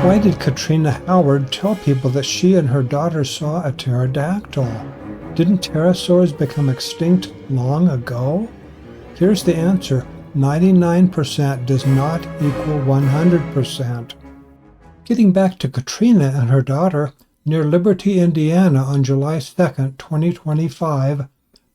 Why did Catrina Howard tell people that she and her daughter saw a pterodactyl? Didn't pterosaurs become extinct long ago? Here's the answer. 99% does not equal 100%. Getting back to Catrina and her daughter, near Liberty, Indiana on July 2nd, 2025,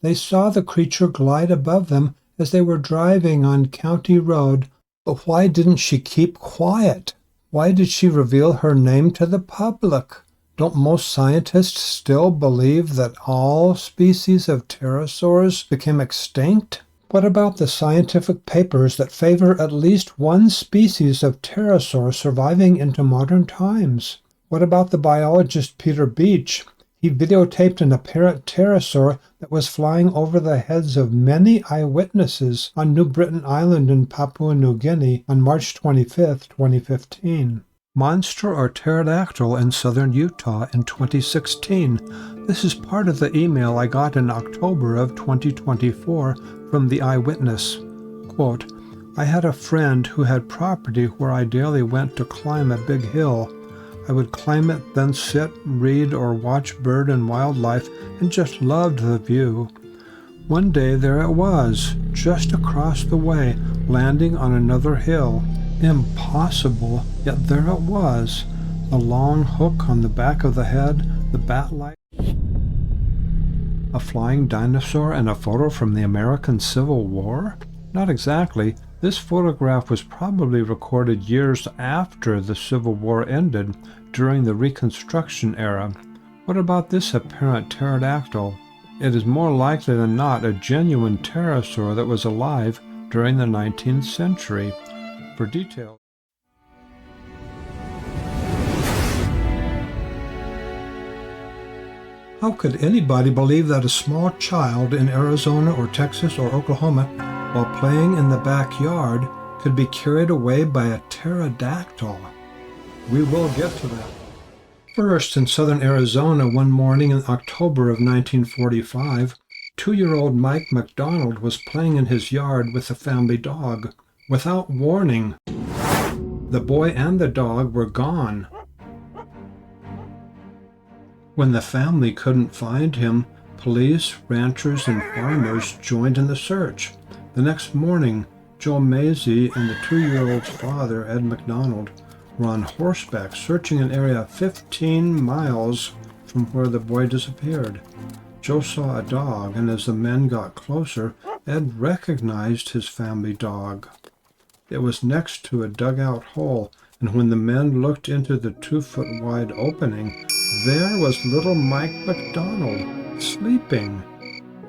they saw the creature glide above them as they were driving on County Road. But why didn't she keep quiet? Why did she reveal her name to the public? Don't most scientists still believe that all species of pterosaurs became extinct? What about the scientific papers that favor at least one species of pterosaur surviving into modern times? What about the biologist Peter Beach? He videotaped an apparent pterosaur that was flying over the heads of many eyewitnesses on New Britain Island in Papua New Guinea on March 25, 2015. Monster or pterodactyl in southern Utah in 2016. This is part of the email I got in October of 2024 from the eyewitness. Quote, I had a friend who had property where I daily went to climb a big hill. I would climb it, then sit, read, or watch bird and wildlife, and just loved the view. One day there it was, just across the way, landing on another hill. Impossible, yet there it was. The long hook on the back of the head, the bat-like. A flying dinosaur and a photo from the American Civil War? Not exactly. This photograph was probably recorded years after the Civil War ended, during the Reconstruction era. What about this apparent pterodactyl? It is more likely than not a genuine pterosaur that was alive during the 19th century. For details. How could anybody believe that a small child in Arizona or Texas or Oklahoma, while playing in the backyard, could be carried away by a pterodactyl? We will get to that. First, in southern Arizona, one morning in October of 1945, 2-year-old Mike McDonald was playing in his yard with a family dog. Without warning, the boy and the dog were gone. When the family couldn't find him, police, ranchers, and farmers joined in the search. The next morning, Joe Mazie and the 2-year-old's father, Ed McDonald, were on horseback searching an area 15 miles from where the boy disappeared. Joe saw a dog, and as the men got closer, Ed recognized his family dog. It was next to a dugout hole, and when the men looked into the 2-foot-wide opening, there was little Mike McDonald, sleeping.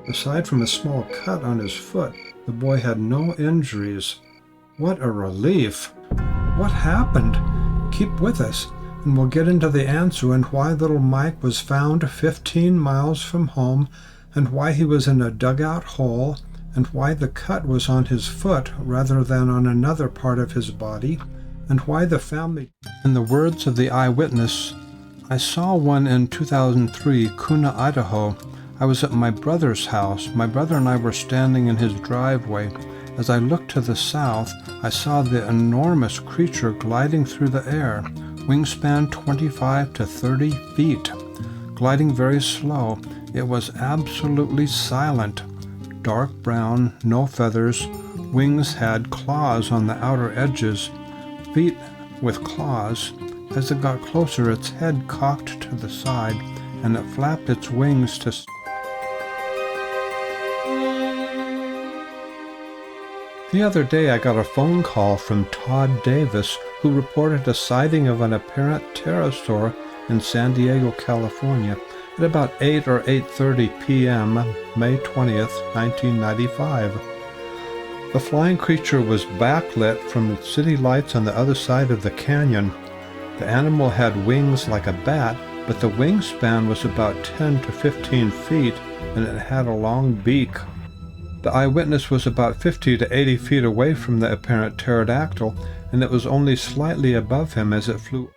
Aside from a small cut on his foot, the boy had no injuries. What a relief! What happened? Keep with us, and we'll get into the answer and why little Mike was found 15 miles from home, and why he was in a dugout hole, and why the cut was on his foot rather than on another part of his body, and why the family... In the words of the eyewitness, I saw one in 2003, Kuna, Idaho. I was at my brother's house. My brother and I were standing in his driveway. As I looked to the south, I saw the enormous creature gliding through the air, wingspan 25 to 30 feet. Gliding very slow, it was absolutely silent. Dark brown, no feathers, wings had claws on the outer edges, feet with claws. As it got closer, its head cocked to the side, and it flapped its wings to... The other day I got a phone call from Todd Davis, who reported a sighting of an apparent pterosaur in San Diego, California, at about 8 or 8:30 p.m., May 20th, 1995. The flying creature was backlit from the city lights on the other side of the canyon. The animal had wings like a bat, but the wingspan was about 10 to 15 feet, and it had a long beak. The eyewitness was about 50 to 80 feet away from the apparent pterodactyl, and it was only slightly above him as it flew.